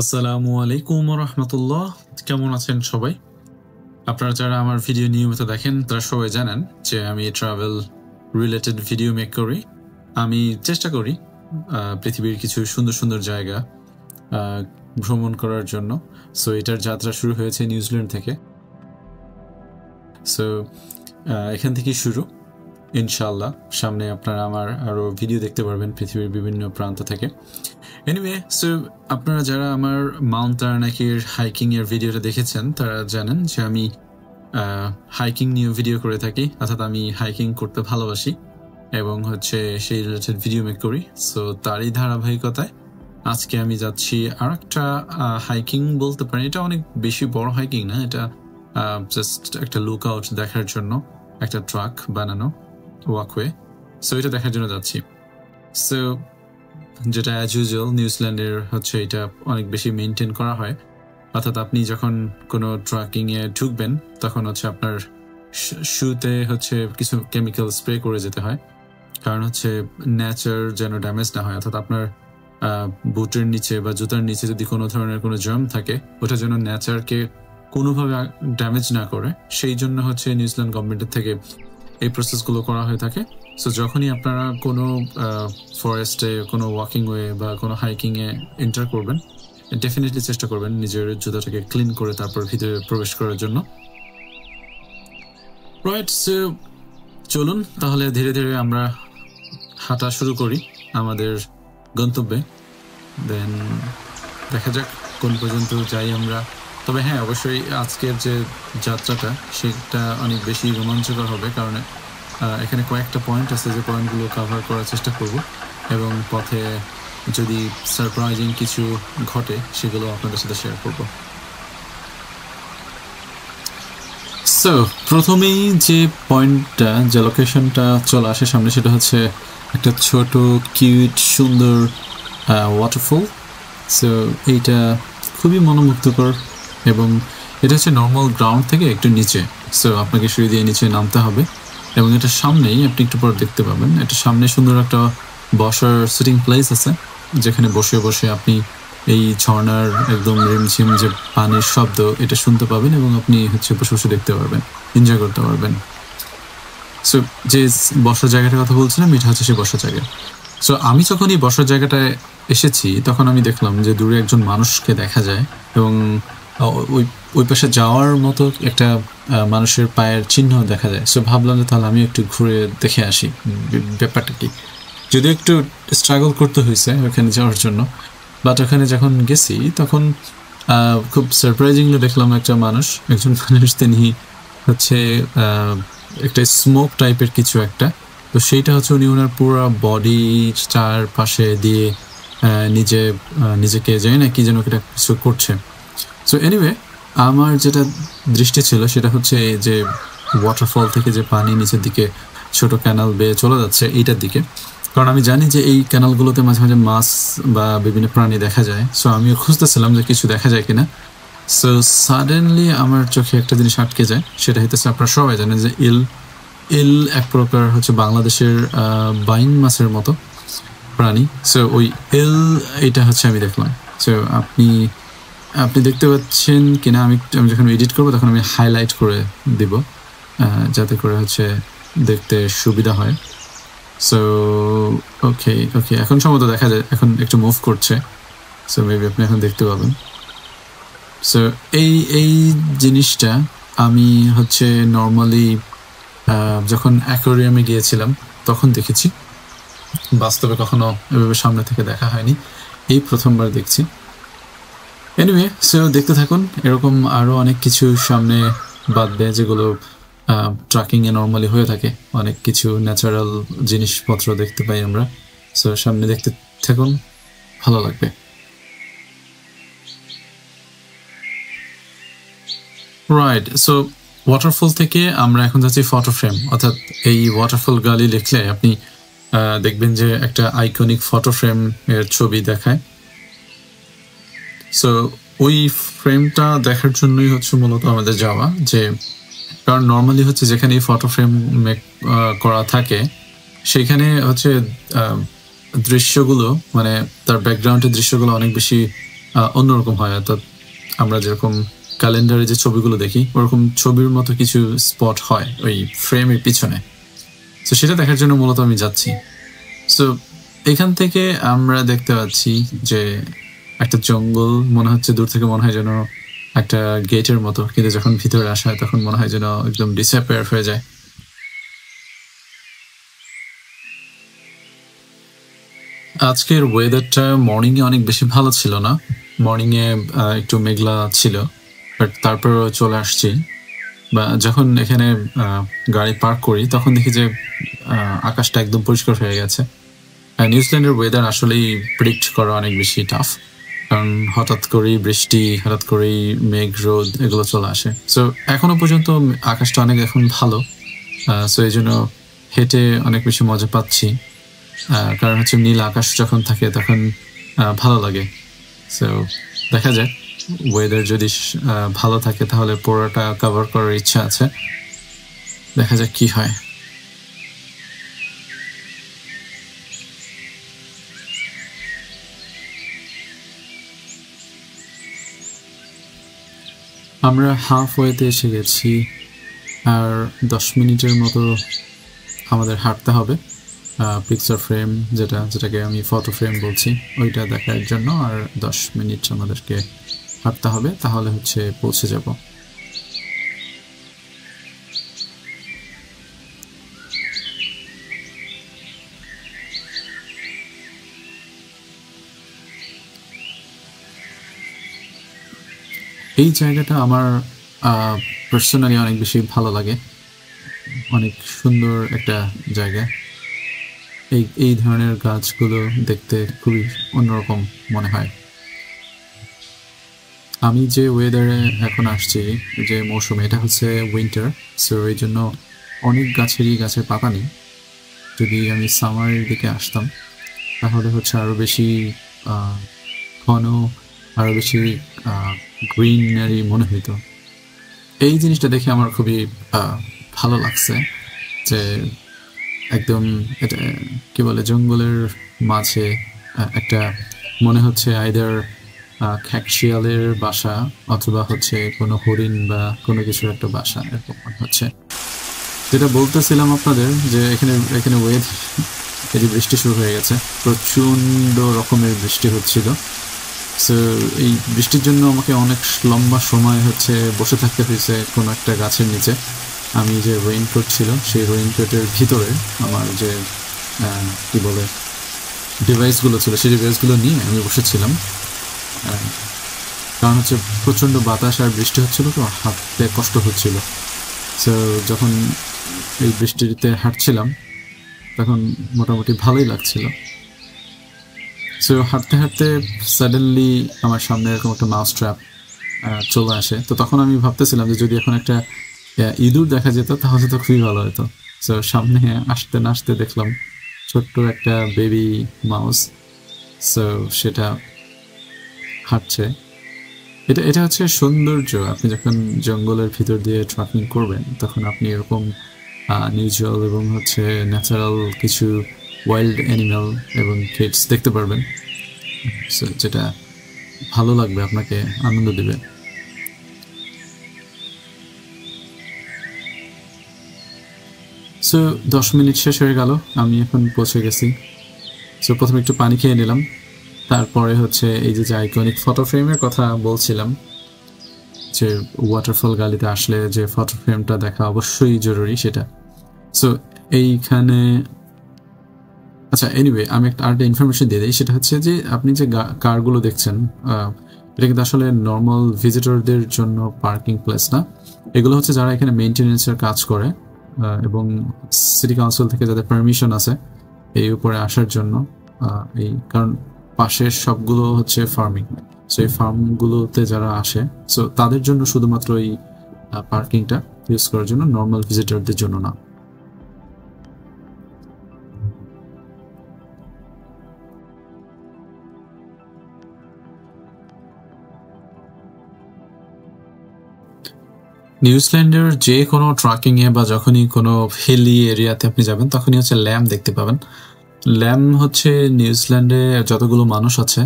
আসসালামু আলাইকুম রহমতুল্লাহ। কেমন আছেন সবাই? আপনারা যারা আমার ভিডিও নিয়মিত দেখেন তারা সবাই জানেন যে আমি ট্রাভেল রিলেটেড ভিডিও মেক করি। আমি চেষ্টা করি পৃথিবীর কিছু সুন্দর সুন্দর জায়গা ভ্রমণ করার জন্য। সো এটার যাত্রা শুরু হয়েছে নিউজিল্যান্ড থেকে। সো এখান থেকেই শুরু। ইনশাআল্লাহ সামনে আপনারা আমার আরও ভিডিও দেখতে পারবেন পৃথিবীর বিভিন্ন প্রান্ত থেকে। এনিওয়ে, সো আপনারা যারা আমার মাউন্ট তারানাকির হাইকিংয়ের ভিডিওটা দেখেছেন তারা জানেন যে আমি হাইকিং নিয়ে ভিডিও করে থাকি, অর্থাৎ আমি হাইকিং করতে ভালোবাসি এবং সেই রিলেটেড ভিডিও মেক করি। সো তারই ধারাবাহিকতায় আজকে আমি যাচ্ছি আর একটা হাইকিং বলতে পারি। এটা অনেক বেশি বড় হাইকিং না, এটা জাস্ট একটা লুক আউট দেখার জন্য, একটা ট্রাক বানানো ওয়াকওয়ে। সো এটা দেখার জন্য যাচ্ছি। সো যেটা অ্যাজ ইউজুয়াল নিউজিল্যান্ডের এটা অনেক বেশি মেনটেন করা হয়, অর্থাৎ আপনি যখন কোনো ট্রাকিংয়ে ঢুকবেন তখন আপনার শুতে কিছু কেমিক্যাল স্প্রে করে যেতে হয়, কারণ নেচার যেন ড্যামেজ না হয়। অর্থাৎ আপনার বুটের নিচে বা জুতার নিচে যদি কোনো ধরনের কোনো জার্ম থাকে, ওটা যেন নেচারকে কোনোভাবে ড্যামেজ না করে, সেই জন্য নিউজিল্যান্ড গভর্নমেন্টের থেকে এই প্রসেসগুলো করা হয়ে থাকে। সো যখনই আপনারা কোনো ফরেস্টে, কোনো ওয়াকিং ওয়ে বা কোনো হাইকিংয়ে এন্টার করবেন, ডেফিনেটলি চেষ্টা করবেন নিজের জুতাটাকে ক্লিন করে তারপর ভিতরে প্রবেশ করার জন্য। রাইট, সো চলুন তাহলে ধীরে ধীরে আমরা হাঁটা শুরু করি আমাদের গন্তব্যে। দেন দেখা যাক কোন পর্যন্ত যাই আমরা। তবে হ্যাঁ, অবশ্যই আজকের যে যাত্রাটা সেটা অনেক বেশি রোমাঞ্চকর হবে, কারণ এখানে কয়েকটা পয়েন্ট আছে যে পয়েন্টগুলো কভার করার চেষ্টা করব এবং পথে যদি সারপ্রাইজিং কিছু ঘটে সেগুলো আপনাদের সাথে শেয়ার করব। সো প্রথমেই যে পয়েন্টটা, যে লোকেশনটা চলে আসে সামনে, সেটা একটা ছোট কিউট সুন্দর ওয়াটারফল। সো এইটা খুবই মনোমুগ্ধকর এবং এটা নর্মাল গ্রাউন্ড থেকে একটু নিচে। সো আপনাকে সিঁড়ি দিয়ে নিচে নামতে হবে এবং এটার সামনেই আপনি একটু পর দেখতে পাবেন, এটার সামনে সুন্দর একটা বসার সিটিং প্লেস আছে, যেখানে বসে বসে আপনি এই ঝর্ণার একদম রিমঝিম যে পানির শব্দ এটা শুনতে পাবেন এবং আপনি বসে বসে দেখতে পারবেন, এনজয় করতে পারবেন। সো যে বসার জায়গাটার কথা বলছিলাম, এটা সেই বসার জায়গা। সো আমি যখন এই বসার জায়গাটায় এসেছি তখন আমি দেখলাম যে দূরে একজন মানুষকে দেখা যায় এবং ওই পাশে যাওয়ার মতো একটা মানুষের পায়ের চিহ্ন দেখা যায়। সো ভাবলাম যে তাহলে আমি একটু ঘুরে দেখে আসি ব্যাপারটা কি। যদিও একটু স্ট্রাগল করতে হয়েছে ওখানে যাওয়ার জন্য, বাট ওখানে যখন গেছি তখন খুব সারপ্রাইজিংলি দেখলাম একজন মানুষ তিনি একটা স্মোক টাইপের কিছু একটা, তো সেইটা উনি ওনার পুরো বডি চারপাশে দিয়ে নিজেকে জানি না কি যেন এটা কিছু করছে। সো এনিওয়ে, আমার যেটা দৃষ্টি ছিল সেটা যে ওয়াটারফল থেকে যে পানি নিচের দিকে ছোট ক্যানাল বেয়ে চলে যাচ্ছে এইটার দিকে, কারণ আমি জানি যে এই ক্যানালগুলোতে মাঝে মাঝে মাছ বা বিভিন্ন প্রাণী দেখা যায়। সো আমিও খুঁজতেছিলাম যে কিছু দেখা যায় কিনা। সো সাডেনলি আমার চোখে একটা জিনিস আটকে যায়, সেটা আপনারা সবাই জানেন যে ইল এক প্রকার বাংলাদেশের বাইন মাছের মতো প্রাণী। সো ওই এইটা আমি দেখলাম। সো আপনি দেখতে পাচ্ছেন কিনা আমি যখন এডিট করবো তখন আমি হাইলাইট করে দিব, যাতে করে দেখতে সুবিধা হয়। সো ওকে, এখন সম্ভবত দেখা যায়, এখন একটু মুভ করছে। সো মেবি আপনি এখন দেখতে পাবেন। সো এই জিনিসটা আমি নর্মালি যখন অ্যাকোয়ারিয়ামে গিয়েছিলাম তখন দেখেছি, বাস্তবে কখনো এভাবে সামনে থেকে দেখা হয়নি, এই প্রথমবার দেখছি। এনিওয়ে, সো দেখতে থাকুন, এরকম আরও অনেক কিছু সামনে বাদবে যেগুলো ট্রাকিংয়ে নর্মালি হয়ে থাকে। অনেক কিছু ন্যাচারাল জিনিসপত্র দেখতে পাই আমরা। সো সামনে দেখতে থাকুন, ভালো লাগবে। রাইট, সো ওয়াটারফল থেকে আমরা এখন যাচ্ছি ফটো ফ্রেম, অর্থাৎ এই ওয়াটারফল গালি লিখলে আপনি দেখবেন যে একটা আইকনিক ফটো ফ্রেম এর ছবি দেখায়। সো ওই ফ্রেমটা দেখার জন্যই মূলত আমাদের যাওয়া, যে কারণ নর্মালি যেখানে ফটো ফ্রেম মেক করা থাকে সেখানে দৃশ্যগুলো, মানে তার ব্যাকগ্রাউন্ডের দৃশ্যগুলো অনেক বেশি অন্যরকম হয়, অর্থাৎ আমরা যেরকম ক্যালেন্ডারে যে ছবিগুলো দেখি ওরকম ছবির মতো কিছু স্পট হয় ওই ফ্রেমের পিছনে। তো সেটা দেখার জন্য মূলত আমি যাচ্ছি। সো এখান থেকে আমরা দেখতে পাচ্ছি যে একটা জঙ্গল মনে হচ্ছে, দূর থেকে মনে হয় যেন একটা গেটের মতো, কিন্তু যখন ভিতরে আসা হয় তখন মনে হয় যেন একদম ডিসঅ্যাপিয়ার হয়ে যায়। আজকের ওয়েদারটা মর্নিংয়ে অনেক বেশি ভালো ছিল না, মর্নিংয়ে একটু মেঘলা ছিল, বাট তারপর চলে আসছি বা যখন এখানে গাড়ি পার্ক করি তখন দেখি যে আকাশটা একদম পরিষ্কার হয়ে গেছে। নিউজিল্যান্ডের ওয়েদার আসলেই প্রেডিক্ট করা অনেক বেশি টাফ, কারণ হঠাৎ করেই বৃষ্টি, হঠাৎ করেই মেঘ, রোদ এগুলো চলে আসে। সো এখনো পর্যন্ত আকাশটা অনেক এখন ভালো, সো এই জন্য হেঁটে অনেক বেশি মজা পাচ্ছি, কারণ হচ্ছে নীল আকাশ যখন থাকে তখন ভালো লাগে। সো দেখা যাক, ওয়েদার যদি ভালো থাকে তাহলে পুরোটা কভার করার ইচ্ছা আছে, দেখা যাক কি হয়। আমরা হাফ ওয়েতে এসে গেছি, আর 10 মিনিটের মতো আমাদের হাঁটতে হবে পিকচার ফ্রেম, যেটাকে আমি ফটো ফ্রেম বলছি, ওইটা দেখার জন্য। আর 10 মিনিট আমাদেরকে হাঁটতে হবে, তাহলে হচ্ছে পৌঁছে যাব। এই জায়গাটা আমার পার্সোনালি অনেক বেশি ভালো লাগে, অনেক সুন্দর একটা জায়গা। এই ধরনের গাছগুলো দেখতে খুবই অন্যরকম মনে হয়। আমি যে ওয়েদারে এখন আসছি, যে মৌসুমে, এটা হচ্ছে উইন্টার, সো এই জন্য অনেক গাছের পাতা নেই। যদি আমি সামারের দিকে আসতাম তাহলে হচ্ছে আরও বেশি ঘন, আরও বেশি গ্রিনারি মনে হইতো। এই জিনিসটা দেখে আমার খুবই ভালো লাগছে, যে একদম এটা কি বলে, জঙ্গলের মাঝে একটা মনে হচ্ছে আইদার খ্যাকশিয়ালের বাসা অথবা হচ্ছে কোনো হরিণ বা কোনো কিছুর একটা বাসা, এরকম মনে হচ্ছে। যেটা বলতেছিলাম আপনাদের, যে এখানে এই বৃষ্টি শুরু হয়ে গেছে, প্রচণ্ড রকমের বৃষ্টি হচ্ছিল। সো এই বৃষ্টির জন্য আমাকে অনেক লম্বা সময় হচ্ছে বসে থাকতে হয়েছে কোনো একটা গাছের নিচে। আমি যে রেইনকোট ছিল, সেই রেইনকোটের ভিতরে আমার যে কি বলে ডিভাইসগুলো ছিল, সেই ডিভাইসগুলো নিয়ে আমি বসেছিলাম, কারণ হচ্ছে প্রচণ্ড বাতাস আর বৃষ্টি হচ্ছিল, তো হাঁটতে কষ্ট হচ্ছিল। সো যখন এই বৃষ্টিতে হাঁটছিলাম তখন মোটামুটি ভালোই লাগছিল। সো হাঁটতে হাঁটতে সাডেনলি আমার সামনে এরকম একটা মাউস ট্র্যাপ চলে আসে। তো তখন আমি ভাবতেছিলাম যে যদি এখন একটা ইঁদুর দেখা যেত তাহলে তো খুবই ভালো হতো। সো সামনে আসতে না আসতে দেখলাম ছোট্ট একটা বেবি মাউস, সো সেটা হাঁটছে। এটা হচ্ছে সৌন্দর্য, আপনি যখন জঙ্গলের ভিতর দিয়ে ট্রাকিং করবেন তখন আপনি এরকম নিউজুয়াল এবং হচ্ছে ন্যাচারাল কিছু ওয়াইল্ড অ্যানিম্যাল এবং কিডস দেখতে পারবেন, সো যেটা ভালো লাগবে, আপনাকে আনন্দ দেবে। সো 10 মিনিট শেষ হয়ে গেল, আমি এখন পৌঁছে গেছি। সো প্রথমে একটু পানি খেয়ে নিলাম, তারপরে হচ্ছে এই যে আইকনিক ফটো ফ্রেমের কথা বলছিলাম, যে ওয়াটারফল গালিতে আসলে যে ফটো ফ্রেমটা দেখা অবশ্যই জরুরি সেটা। সো এইখানে আচ্ছা, এনিওয়ে আমি আরেকটা ইনফরমেশন দিয়ে দিই, সেটা হচ্ছে যে আপনি যে কারগুলো দেখছেন, এটা কিন্তু আসলে নর্মাল ভিজিটরদের জন্য পার্কিং প্লেস না। এগুলো হচ্ছে যারা এখানে মেইনটেনেন্সের কাজ করে এবং সিটি কাউন্সিল থেকে যাদের পারমিশন আছে এই উপরে আসার জন্য, এই কারণ পাশের সবগুলো হচ্ছে ফার্মিং, সো এই ফার্মগুলোতে যারা আসে, সো তাদের জন্য শুধুমাত্র এই পার্কিংটা ইউজ করার জন্য, নর্মাল ভিজিটরদের জন্য না। নিউজিল্যান্ডের যে কোনো ট্রাকিংয়ে বা যখনই কোনো হিলি এরিয়াতে আপনি যাবেন তখনই হচ্ছে ল্যাম্প দেখতে পাবেন। ল্যাম হচ্ছে নিউজিল্যান্ডে যতগুলো মানুষ আছে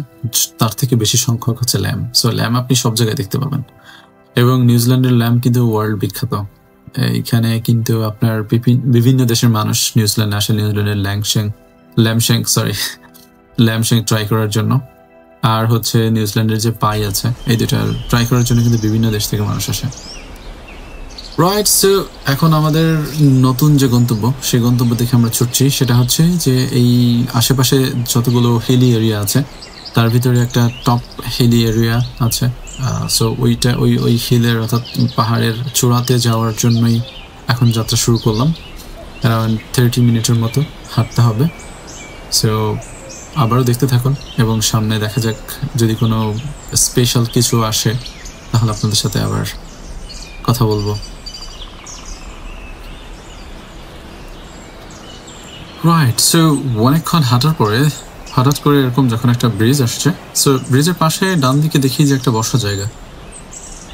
তার থেকে বেশি সংখ্যক হচ্ছে ল্যাম। সো ল্যাম আপনি সব জায়গায় দেখতে পাবেন, এবং নিউজিল্যান্ডের ল্যাম কিন্তু ওয়ার্ল্ড বিখ্যাত। এখানে কিন্তু আপনার বিভিন্ন দেশের মানুষ নিউজিল্যান্ডে আসে নিউজিল্যান্ডের ল্যামশেং ট্রাই করার জন্য। আর হচ্ছে নিউজিল্যান্ডের যে পাই আছে, এই দুটা ট্রাই করার জন্য কিন্তু বিভিন্ন দেশ থেকে মানুষ আসে। রাইট, সো এখন আমাদের নতুন যে গন্তব্য, সেই গন্তব্য দেখে আমরা ছুটছি। সেটা হচ্ছে যে এই আশেপাশে যতগুলো হিলি এরিয়া আছে তার ভিতরে একটা টপ হিলি এরিয়া আছে। সো ওইটা ওই হিলের অর্থাৎ পাহাড়ের চূড়াতে যাওয়ার জন্যই এখন যাত্রা শুরু করলাম। অ্যারাউন্ড 30 মিনিটের মতো হাঁটতে হবে। সো আবারও দেখতে থাকুন এবং সামনে দেখা যাক যদি কোনো স্পেশাল কিছু আসে তাহলে আপনাদের সাথে আবার কথা বলবো। রাইট, সো অনেকক্ষণ হাঁটার পরে হঠাৎ করে এরকম যখন একটা ব্রিজ আসছে, সো ব্রিজের পাশে ডান দিকে দেখি যে একটা বসার জায়গা।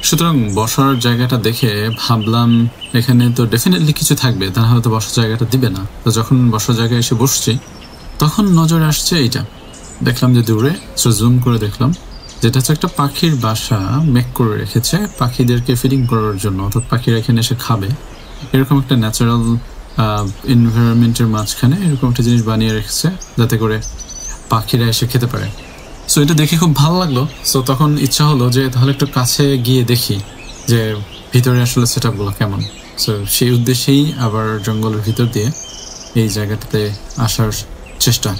সুতরাং বসার জায়গাটা দেখে ভাবলাম এখানে তো ডেফিনেটলি কিছু থাকবে, তাহলে তো বসার জায়গাটা দিবে না। তো যখন বসার জায়গায় এসে বসছি তখন নজরে আসছে এইটা, দেখলাম যে দূরে। সো জুম করে দেখলাম যেটা হচ্ছে একটা পাখির বাসা মেক করে রেখেছে পাখিদেরকে ফিডিং করার জন্য, অর্থাৎ পাখিরা এখানে এসে খাবে। এরকম একটা ন্যাচারাল এনভায়রনমেন্টের মাঝখানে এরকম একটা জিনিস বানিয়ে রেখেছে যাতে করে পাখিরা এসে খেতে পারে। সো এটা দেখে খুব ভালো লাগলো। সো তখন ইচ্ছা হলো যে তাহলে একটু কাছে গিয়ে দেখি যে ভিতরে আসলে সেট আপগুলো কেমন। সো সেই উদ্দেশ্যেই আবার জঙ্গলের ভিতর দিয়ে এই জায়গাটাতে আসার চেষ্টা।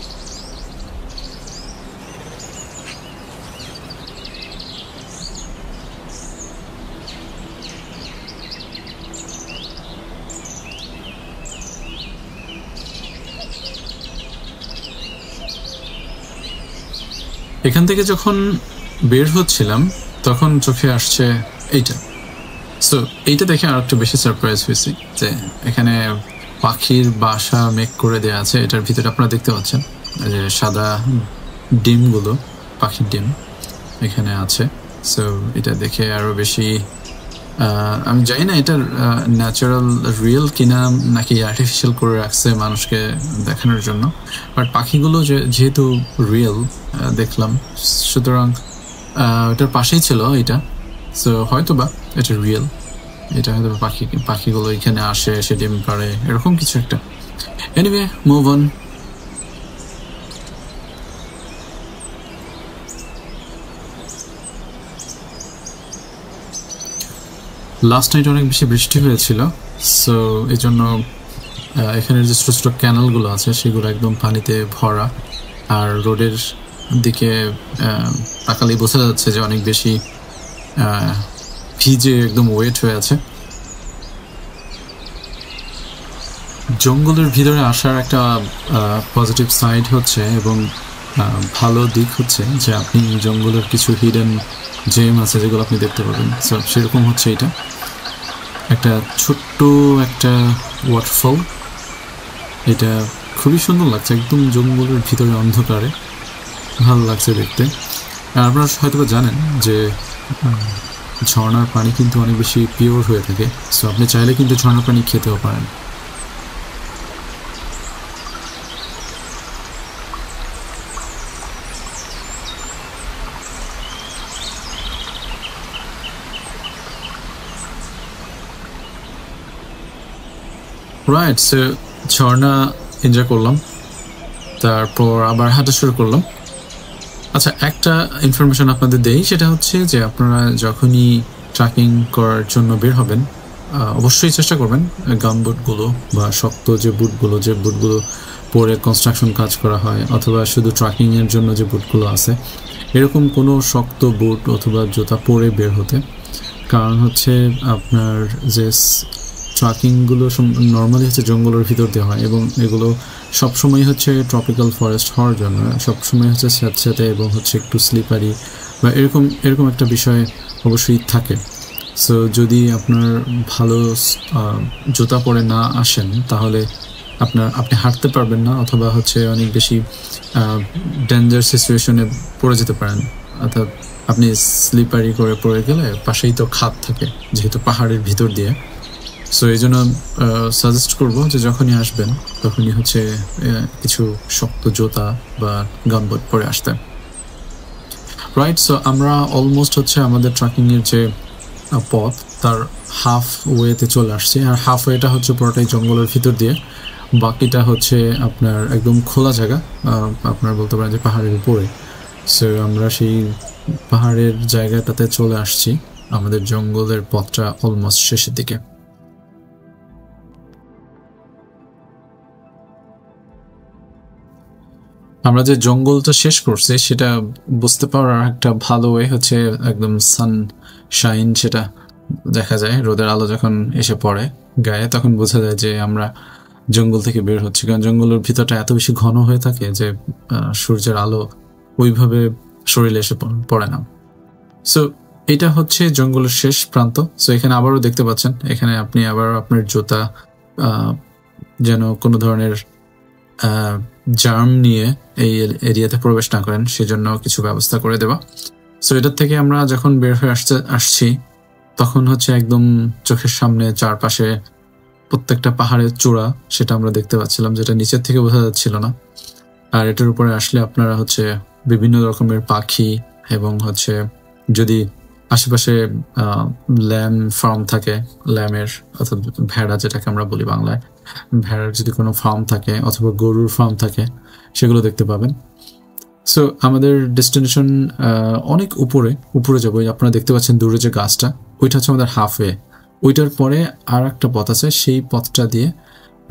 এখান থেকে যখন বের হচ্ছিলাম তখন চোখে আসছে এইটা। সো এইটা দেখে আর একটু বেশি সারপ্রাইজ হয়েছি যে এখানে পাখির বাসা মেক করে দেওয়া আছে। এটার ভিতরে আপনারা দেখতে পাচ্ছেন যে সাদা ডিমগুলো, পাখির ডিম এখানে আছে। সো এটা দেখে আরো বেশি, আমি জানি না এটার ন্যাচারাল রিয়েল কিনা নাকি আর্টিফিশিয়াল করে রাখছে মানুষকে দেখানোর জন্য, বাট পাখিগুলো যেহেতু রিয়েল দেখলাম, সুতরাং এটার পাশেই ছিল এটা। সো হয়তো বা এটা রিয়েল, এটা হয়তো পাখিগুলো এখানে আসে, এসে ডিম পাড়ে, এরকম কিছু একটা। Anyway, move on. Last night অনেক বেশি বৃষ্টি হয়েছিল, সো এই জন্য এখানের যে ছোটো ছোটো ক্যানালগুলো আছে সেগুলো একদম পানিতে ভরা। আর রোডের দিকে তাকালেই বোঝা যাচ্ছে যে অনেক বেশি ভিজে একদম ওয়েট হয়ে আছে। জঙ্গলের ভিতরে আসার একটা পজিটিভ সাইড হচ্ছে এবং ভালো দিক হচ্ছে যে আপনি জঙ্গলের কিছু হিডেন জেম আছে যেগুলো আপনি দেখতে পাবেন। সো সেরকম হচ্ছে এটা একটা ছোট্ট একটা ওয়াটারফল। এটা খুবই সুন্দর লাগছে, একদম জঙ্গলের ভিতরে অন্ধকারে, ভালো লাগছে দেখতে। আর আপনারা হয়তো জানেন যে ঝর্ণার পানি কিন্তু অনেক বেশি পিওর হয়ে থাকে। সো আপনি চাইলে কিন্তু ঝর্ণার পানি খেতেও পারেন। রাইট, সো ঝর্ণা এনজয় করলাম, তারপর আবার হাঁটা শুরু করলাম। আচ্ছা, একটা ইনফরমেশন আপনাদের দেই, সেটা হচ্ছে যে আপনারা যখনই ট্রেকিং করার জন্য বের হবেন অবশ্যই চেষ্টা করবেন গামবুটগুলো বা শক্ত যে বুটগুলো পরে কনস্ট্রাকশন কাজ করা হয় অথবা শুধু ট্রেকিংয়ের জন্য যে বুটগুলো আছে, এরকম কোনো শক্ত বুট অথবা জুতা পরে বের হতে। কারণ হচ্ছে আপনার যে ট্রেকিংগুলো নর্মালি হচ্ছে জঙ্গলের ভিতর দিয়ে হয় এবং এগুলো সবসময় হচ্ছে ট্রপিক্যাল ফরেস্ট হওয়ার জন্য সবসময় হচ্ছে স্যাঁতস্যাঁতে এবং হচ্ছে একটু স্লিপারি বা এরকম একটা বিষয় অবশ্যই থাকে। সো যদি আপনার ভালো জুতা পরে না আসেন তাহলে আপনি হাঁটতে পারবেন না অথবা হচ্ছে অনেক বেশি ডেঞ্জার সিচুয়েশনে পড়ে যেতে পারেন। অর্থাৎ আপনি স্লিপারি করে পড়ে গেলে পাশেই তো খাদ থাকে যেহেতু পাহাড়ের ভিতর দিয়ে, সো এই জন্য সাজেস্ট করবো যে যখনই আসবেন তখনই হচ্ছে কিছু শক্ত জুতা বা গামবুট পরে আসতে। রাইট, সো আমরা অলমোস্ট হচ্ছে আমাদের ট্রেকিংয়ের যে পথ তার হাফ ওয়েতে চলে আসছি। আর হাফ ওয়েটা হচ্ছে পুরোটাই জঙ্গলের ভিতর দিয়ে, বাকিটা হচ্ছে আপনার একদম খোলা জায়গা, আপনার বলতে পারেন যে পাহাড়ের উপরে। সো আমরা সেই পাহাড়ের জায়গাটাতে চলে আসছি, আমাদের জঙ্গলের পথটা অলমোস্ট শেষের দিকে। আমরা যে জঙ্গলটা শেষ করছি সেটা বুঝতে পারার একটা ভালো ওয়ে হচ্ছে একদম সানশাইন, সেটা দেখা যায় রোদের আলো যখন এসে পড়ে গায়ে, তখন বোঝা যায় যে আমরা জঙ্গল থেকে বের হচ্ছি। কারণ জঙ্গলের ভিতরটা এত বেশি ঘন হয়ে থাকে যে সূর্যের আলো ওইভাবে শরীরে এসে পড়ে না। সো এটা হচ্ছে জঙ্গলের শেষ প্রান্ত। সো এখানে আবারও দেখতে পাচ্ছেন, এখানে আপনি আবার আপনার জুতা যেন কোনো ধরনের জার্ম নিয়ে এই এরিয়াতে প্রবেশ না করেন সেজন্য কিছু ব্যবস্থা করে দেওয়া। সো এটার থেকে আমরা যখন বের হয়ে আসছি তখন হচ্ছে একদম চোখের সামনে চারপাশে প্রত্যেকটা পাহাড়ের চূড়া সেটা আমরা দেখতে পাচ্ছিলাম, যেটা নিচের থেকে বোঝা যাচ্ছিল না। আর এটার উপরে আসলে আপনারা হচ্ছে বিভিন্ন রকমের পাখি এবং হচ্ছে যদি আশেপাশে ল্যাম ফার্ম থাকে, ল্যামের অথবা ভেড়া যেটাকে আমরা বলি বাংলায়, ভেড়ার যদি কোনো ফার্ম থাকে অথবা গরুর ফার্ম থাকে সেগুলো দেখতে পাবেন। সো আমাদের ডেস্টিনেশন অনেক উপরে যাবো। আপনারা দেখতে পাচ্ছেন দূরে যে গাছটা, ওইটা হচ্ছে আমাদের হাফওয়ে। ওইটার পরে আর একটা পথ আছে, সেই পথটা দিয়ে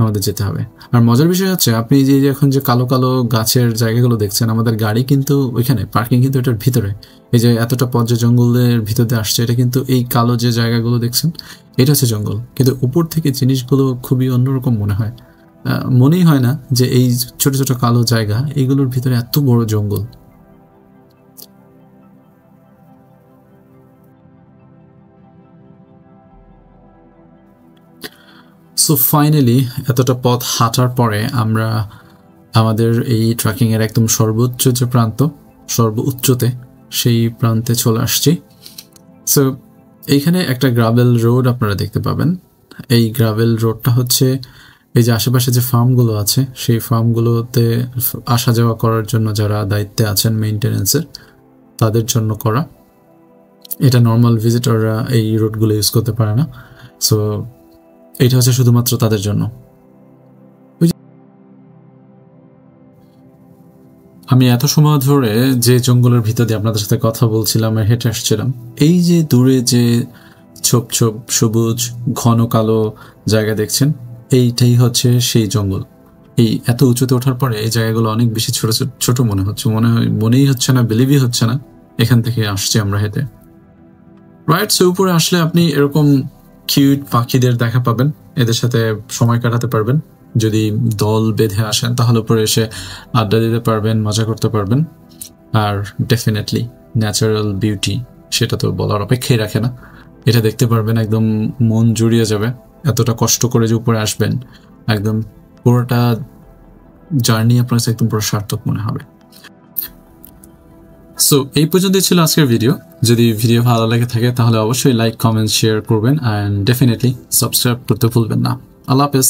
আমাদের যেতে হবে। আর মজার বিষয় হচ্ছে আপনি যে এখন যে কালো কালো গাছের জায়গাগুলো দেখছেন, আমাদের গাড়ি কিন্তু ওইখানে পার্কিং কিন্তু এটার ভিতরে। এই যে এতটা পথ যে জঙ্গলের ভিতর দিয়ে আসছে, এটা কিন্তু এই কালো যে জায়গাগুলো দেখছেন এটা হচ্ছে জঙ্গল, কিন্তু উপর থেকে জিনিসগুলো খুবই অন্যরকম মনে হয়। মনেই হয় না যে এই ছোট ছোট কালো জায়গা এইগুলোর ভিতরে এত বড় জঙ্গল। সো ফাইনালি এতটা পথ হাঁটার পরে আমরা আমাদের এই ট্রেকিংয়ের একদম সর্বোচ্চ যে প্রান্ত, সর্বোচ্চতে সেই প্রান্তে চলে আসছি। সো এইখানে একটা গ্রাভেল রোড আপনারা দেখতে পাবেন। এই গ্রাভেল রোডটা হচ্ছে এই যে আশেপাশে যে ফার্মগুলো আছে সেই ফার্মগুলোতে আসা যাওয়া করার জন্য যারা দায়িত্বে আছেন মেইনটেনেন্সের, তাদের জন্য করা। এটা নর্মাল ভিজিটররা এই রোডগুলো ইউজ করতে পারে না। সো এটা হচ্ছে শুধুমাত্র তাদের জন্য। আমি এত সময় ধরে যে জঙ্গলের ভিতর দিয়ে আপনাদের সাথে কথা বলছিলাম আর হেঁটে আসছিলাম, এই যে দূরে যে ছোপ ছোপ সবুজ ঘন কালো জায়গা দেখছেন, এইটাই হচ্ছে সেই জঙ্গল। এই এত উঁচুতে ওঠার পরে এই জায়গাগুলো অনেক বেশি ছোট ছোট মনেই হচ্ছে না, বিলিভই হচ্ছে না এখান থেকে আসছি আমরা হেঁটে। রাইট, সো উপরে আসলে আপনি এরকম কিউট পাখিদের দেখা পাবেন, এদের সাথে সময় কাটাতে পারবেন। যদি দল বেঁধে আসেন তাহলে উপরে এসে আড্ডা দিতে পারবেন, মজা করতে পারবেন। আর ডেফিনেটলি ন্যাচারাল বিউটি সেটা তো বলার অপেক্ষাই রাখে না, এটা দেখতে পারবেন, একদম মন জুড়িয়ে যাবে। এতটা কষ্ট করে যে উপরে আসবেন, একদম পুরোটা জার্নি আপনার কাছে একদম পুরো সার্থক মনে হবে। সো এই পর্যন্তই ছিল আজকের ভিডিও। যদি ভিডিও ভালো লেগে থাকে তাহলে অবশ্যই লাইক, কমেন্ট, শেয়ার করবেন, অ্যান্ড ডেফিনেটলি সাবস্ক্রাইব করতে ভুলবেন না। আল্লাহ হাফেজ।